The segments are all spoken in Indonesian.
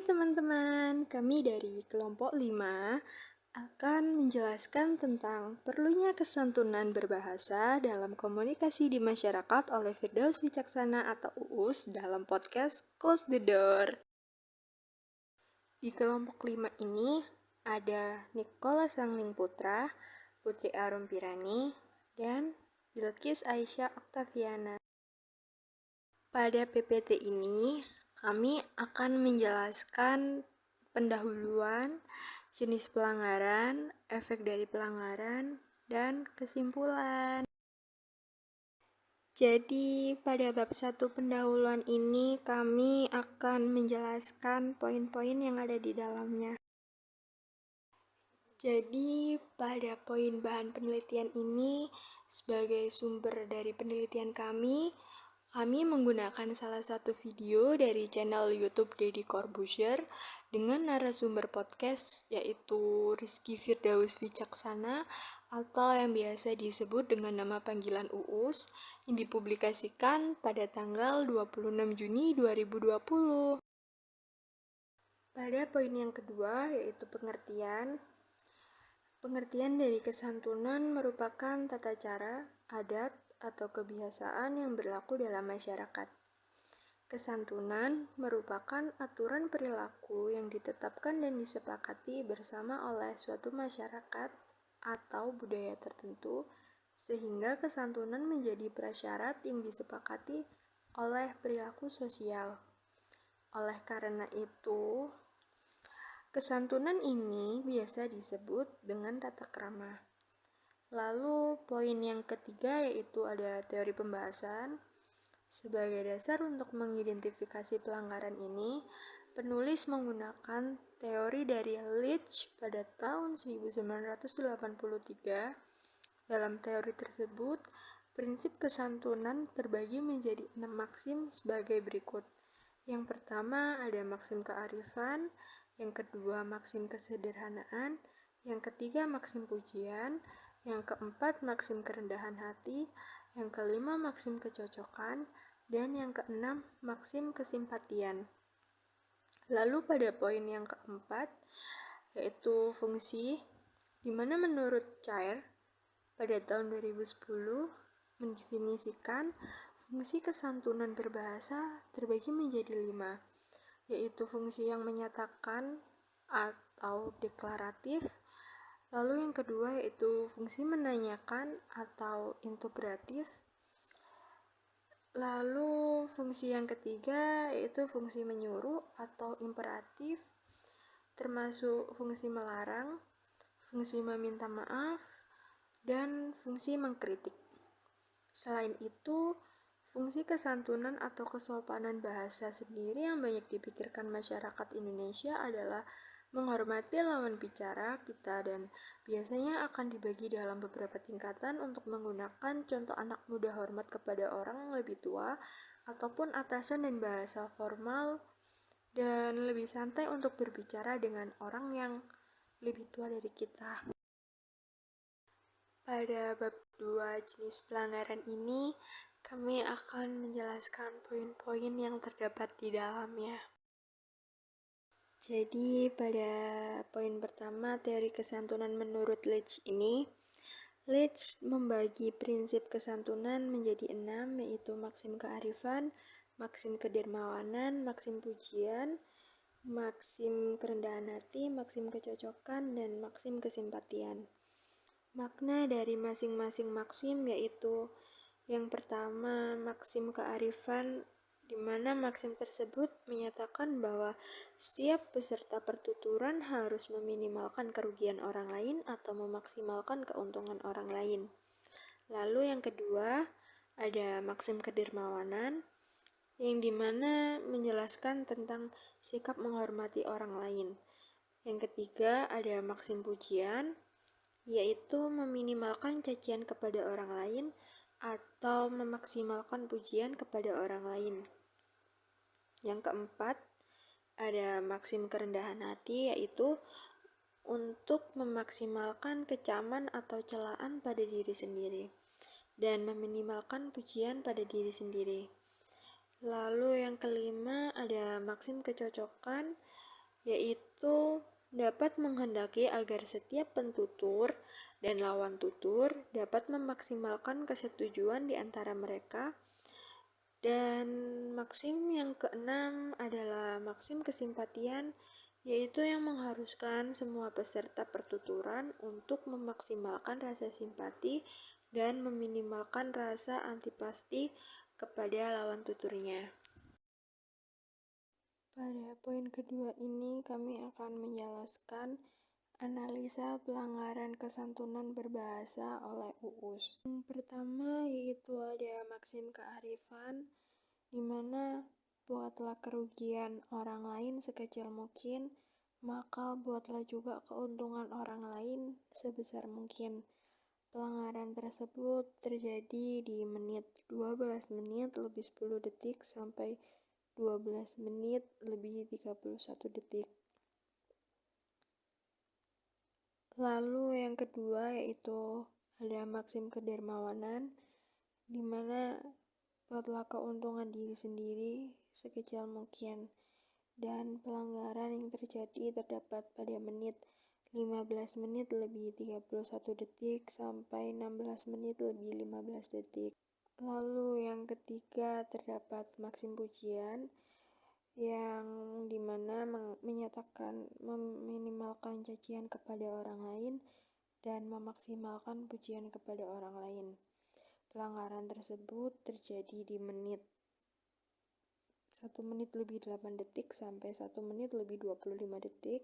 teman-teman, kami dari kelompok 5 akan menjelaskan tentang perlunya kesantunan berbahasa dalam komunikasi di masyarakat oleh Firdaus Wicaksana atau Uus dalam podcast Close the Door. Di kelompok 5 ini ada Nikola Sangling Putra, Putri Arum Pirani, dan Bilqis Aisyah Oktaviana. Pada PPT ini, kami akan menjelaskan pendahuluan, jenis pelanggaran, efek dari pelanggaran, dan kesimpulan. Jadi, pada bab 1 pendahuluan ini, kami akan menjelaskan poin-poin yang ada di dalamnya. Jadi, pada poin bahan penelitian ini, sebagai sumber dari penelitian kami menggunakan salah satu video dari channel YouTube Deddy Corbuzier dengan narasumber podcast yaitu Rizky Firdaus Wicaksana atau yang biasa disebut dengan nama panggilan Uus yang dipublikasikan pada tanggal 26 Juni 2020. Pada poin yang kedua yaitu pengertian. Pengertian dari kesantunan merupakan tata cara, adat, atau kebiasaan yang berlaku dalam masyarakat. Kesantunan merupakan aturan perilaku yang ditetapkan dan disepakati bersama oleh suatu masyarakat atau budaya tertentu, sehingga kesantunan menjadi prasyarat yang disepakati oleh perilaku sosial. Oleh karena itu, kesantunan ini biasa disebut dengan tata krama. Lalu poin yang ketiga yaitu ada teori pembahasan. Sebagai dasar untuk mengidentifikasi pelanggaran ini, penulis menggunakan teori dari Leach pada tahun 1983. Dalam teori tersebut, prinsip kesantunan terbagi menjadi 6 maksim sebagai berikut. Yang pertama ada maksim kearifan, yang kedua maksim kesederhanaan, yang ketiga maksim pujian, yang keempat maksim kerendahan hati, yang kelima maksim kecocokan, dan yang keenam maksim kesimpatian. Lalu pada poin yang keempat yaitu fungsi, di mana menurut Chair pada tahun 2010 mendefinisikan fungsi kesantunan berbahasa terbagi menjadi 5, yaitu fungsi yang menyatakan atau deklaratif. Lalu yang kedua yaitu fungsi menanyakan atau integratif. Lalu fungsi yang ketiga yaitu fungsi menyuruh atau imperatif, termasuk fungsi melarang, fungsi meminta maaf, dan fungsi mengkritik. Selain itu, fungsi kesantunan atau kesopanan bahasa sendiri yang banyak dipikirkan masyarakat Indonesia adalah menghormati lawan bicara kita dan biasanya akan dibagi dalam beberapa tingkatan untuk menggunakan contoh anak muda hormat kepada orang yang lebih tua ataupun atasan dan bahasa formal dan lebih santai untuk berbicara dengan orang yang lebih tua dari kita. Pada bab 2 jenis pelanggaran ini, kami akan menjelaskan poin-poin yang terdapat di dalamnya. Jadi pada poin pertama teori kesantunan menurut Leach ini, Leach membagi prinsip kesantunan menjadi 6, yaitu maksim kearifan, maksim kedermawanan, maksim pujian, maksim kerendahan hati, maksim kecocokan, dan maksim kesimpatian. Makna dari masing-masing maksim yaitu yang pertama maksim kearifan, di mana maksim tersebut menyatakan bahwa setiap peserta pertuturan harus meminimalkan kerugian orang lain atau memaksimalkan keuntungan orang lain. Lalu yang kedua ada maksim kedermawanan, yang dimana menjelaskan tentang sikap menghormati orang lain. Yang ketiga ada maksim pujian, yaitu meminimalkan cacian kepada orang lain atau memaksimalkan pujian kepada orang lain. Yang keempat ada maksim kerendahan hati, yaitu untuk memaksimalkan kecaman atau celaan pada diri sendiri dan meminimalkan pujian pada diri sendiri. Lalu yang kelima ada maksim kecocokan, yaitu dapat menghendaki agar setiap pentutur dan lawan tutur dapat memaksimalkan kesetujuan di antara mereka. Dan maksim yang keenam adalah maksim kesimpatian, yaitu yang mengharuskan semua peserta pertuturan untuk memaksimalkan rasa simpati dan meminimalkan rasa antipati kepada lawan tuturnya. Pada poin kedua ini kami akan menjelaskan analisa pelanggaran kesantunan berbahasa oleh UUS. Yang pertama yaitu ada maksim kearifan, di mana buatlah kerugian orang lain sekecil mungkin, maka buatlah juga keuntungan orang lain sebesar mungkin. Pelanggaran tersebut terjadi di menit 12 menit lebih 10 detik sampai 12 menit lebih 31 detik. Lalu yang kedua yaitu ada maksim kedermawanan, di mana buatlah keuntungan diri sendiri sekecil mungkin. Dan pelanggaran yang terjadi terdapat pada menit 15 menit lebih 31 detik sampai 16 menit lebih 15 detik. Lalu yang ketiga terdapat maksim pujian, yang dimana menyatakan meminimalkan cacian kepada orang lain dan memaksimalkan pujian kepada orang lain. Pelanggaran tersebut terjadi di menit 1 menit lebih 8 detik sampai 1 menit lebih 25 detik.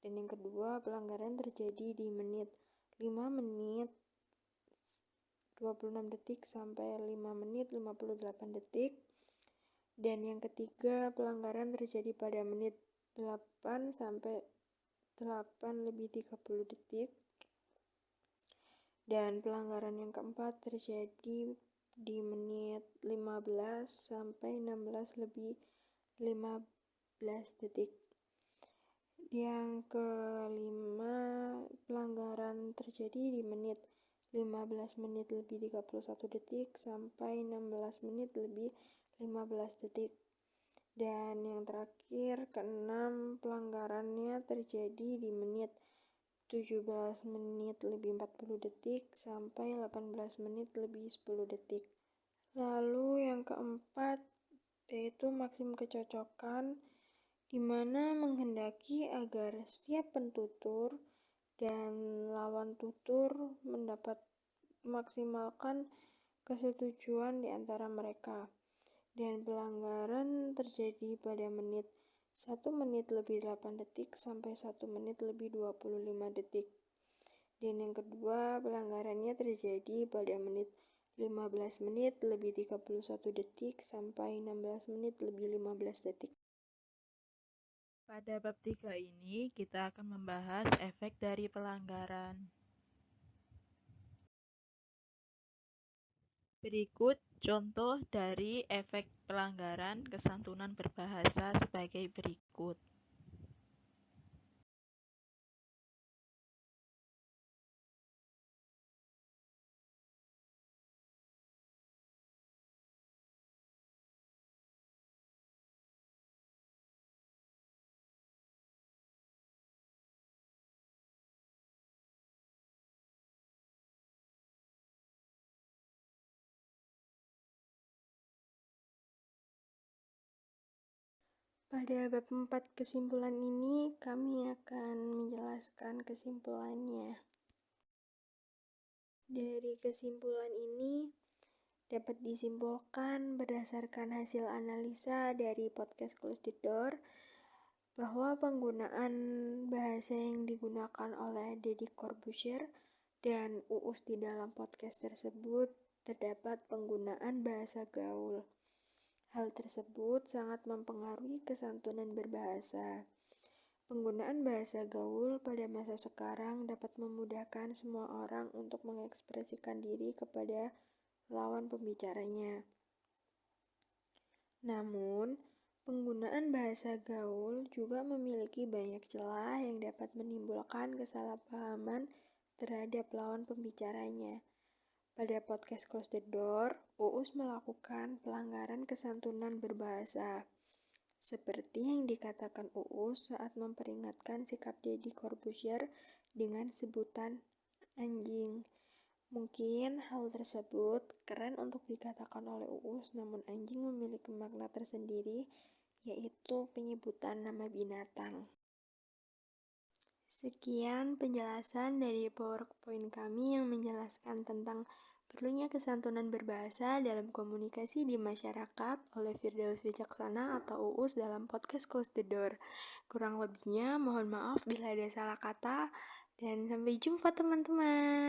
Dan yang kedua, pelanggaran terjadi di menit 5 menit 26 detik sampai 5 menit 58 detik. Dan yang ketiga, pelanggaran terjadi pada menit 8 sampai 8 lebih 30 detik. Dan pelanggaran yang keempat terjadi di menit 15 sampai 16 lebih 15 detik. Yang kelima, pelanggaran terjadi di menit 15 menit lebih 31 detik sampai 16 menit lebih 15 detik. Dan yang terakhir, keenam, pelanggarannya terjadi di menit 17 menit lebih 40 detik sampai 18 menit lebih 10 detik. Lalu yang keempat yaitu maksim kecocokan, di mana menghendaki agar setiap pentutur dan lawan tutur mendapat memaksimalkan kesetujuan di antara mereka. Dan pelanggaran terjadi pada menit 1 menit lebih 8 detik sampai 1 menit lebih 25 detik. Dan yang kedua, pelanggarannya terjadi pada menit 15 menit lebih 31 detik sampai 16 menit lebih 15 detik. Pada bab 3 ini kita akan membahas efek dari pelanggaran. Berikut contoh dari efek pelanggaran kesantunan berbahasa sebagai berikut. Pada bab 4 kesimpulan ini, kami akan menjelaskan kesimpulannya. Dari kesimpulan ini, dapat disimpulkan berdasarkan hasil analisa dari podcast Close the Door, bahwa penggunaan bahasa yang digunakan oleh Deddy Corbuzier dan UUS di dalam podcast tersebut terdapat penggunaan bahasa gaul. Hal tersebut sangat mempengaruhi kesantunan berbahasa. Penggunaan bahasa gaul pada masa sekarang dapat memudahkan semua orang untuk mengekspresikan diri kepada lawan pembicaranya. Namun, penggunaan bahasa gaul juga memiliki banyak celah yang dapat menimbulkan kesalahpahaman terhadap lawan pembicaranya. Pada podcast Close the Door, UUS melakukan pelanggaran kesantunan berbahasa. seperti yang dikatakan Uus saat memperingatkan sikap Deddy Corbuzier dengan sebutan anjing. Mungkin hal tersebut keren untuk dikatakan oleh Uus, namun anjing memiliki makna tersendiri, yaitu penyebutan nama binatang. Sekian penjelasan dari PowerPoint kami yang menjelaskan tentang perlunya kesantunan berbahasa dalam komunikasi di masyarakat oleh Firdaus Wicaksana atau Uus dalam podcast Close the Door. Kurang lebihnya mohon maaf bila ada salah kata, dan sampai jumpa teman-teman.